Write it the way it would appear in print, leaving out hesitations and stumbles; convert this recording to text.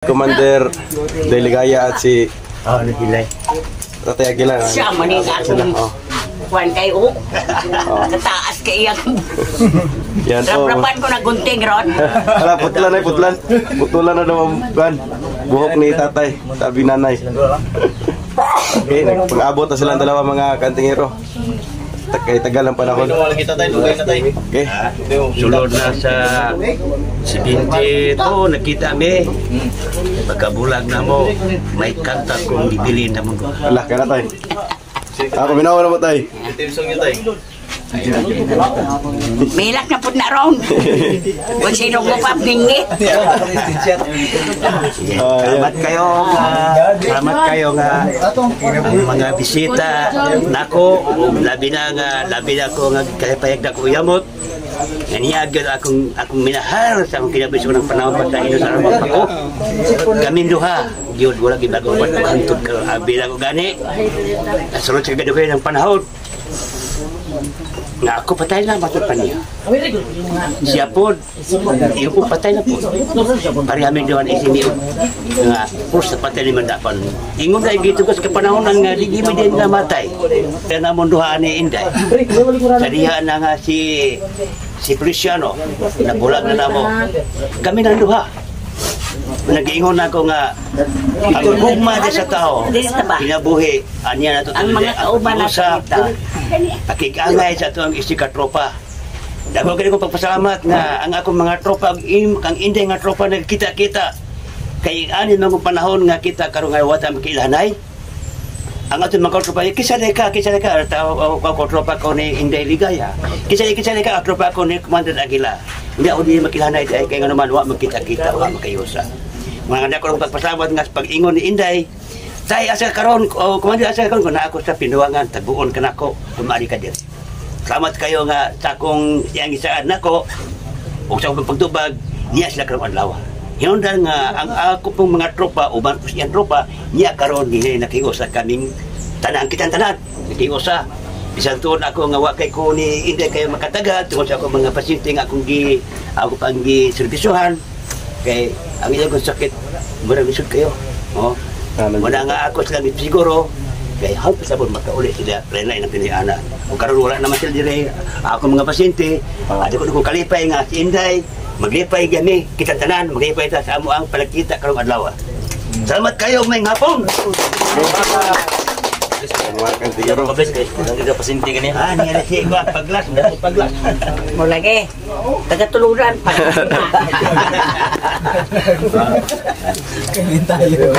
Commander Deligaya at si Nagilay. Tatay Aguila. Siya maning akong kuwan kayo. Nataas ka iyak. Yan po. Raprapan ko na gunting ron. Wala, putlan ay putlan. Putulan na naman kan. Buhok ni tatay, sabi nanay. Okay, nagpag-abot na silang dalawa mga kantingero. Kay tagal ang panahon. Okay. Sulod na sa 70 to, nakita mi. Pagkabulag na mo, may kanta kong bibilin na mo. Alah, kaya na tayo. Ako, minawa na mo tayo. Milak na pud na ron. Kung sino mo pa bingit. Salamat kayo nga mga bisita nako, labi na ko nga kalipayag na ko yamot. Naniagad akong minahal sa akong kinabiso ng panahon pa sa inyo sa ramang ako. Kami duha, Diyod, wala gibago pa hantod ka bilang ko gani. Nasunod sa gaduhin ng panahon. Nga ako patay na matod pa niya. Siya po, iyo po patay na po. Pari amin doon isiniyo. Nga, pus na patay ni Mandapan. Ingon na igito ko sa kapanahon ng ligi mo din na matay. Kaya namon duhaan ni Inday. Sa diha na nga si Feliciano, nabulag na namo. Kami nang duha. Nag-iingon na ako nga ang hugma di sa tao kinabuhi anya na to ang mga kauban na sa pakikangay sa ito ang isikatropa. Dako kini ko pagpasalamat nga ang akong mga tropa kang Inday nga tropa nagkita-kita kay ani mga panahon nga kita karon nga wata makilanay ang aton mga tropa kisa ka ako tropa ko ni Inday Ligaya kisa ka tropa ko ni Commander Aguila hindi ako di makilanay kay nga naman wa magkita-kita wa makayusa. Mga dako ng pagpasalamat nga sa pag-ingon ni Inday. Tay asa karon Commander asa karon na ako sa pinuwangan taguon kanako kumari ka diri. Salamat kayo nga sa akong yang isaan nako ug sa akong pagtubag niya sila karon adlaw. Hinungdan nga ang ako pong mga tropa uban ko siyang tropa niya karon dinhi nakiusa kaming tanan kitang tanan nakiusa. Bisan tuon ako nga wa kay ko ni Inday kayo makatagad tungod sa akong mga pasyente nga ako pang serbisyuhan kay ang ilang sakit murag isod kayo. Wala nga ako sila siguro kay hapon sa bon makauli sila renay ng piniana. Kung karon wala naman sila dire ako mga pasyente adi ko kalipay nga si Inday maglipay gani kita tanan maglipay ta sa amo ang palakita karong adlaw. Salamat kayo may hapon. Mga kantingero. Nang pasyente kani niya si paglas Mo lagi. Tagatuluran pa. Kanin tayo.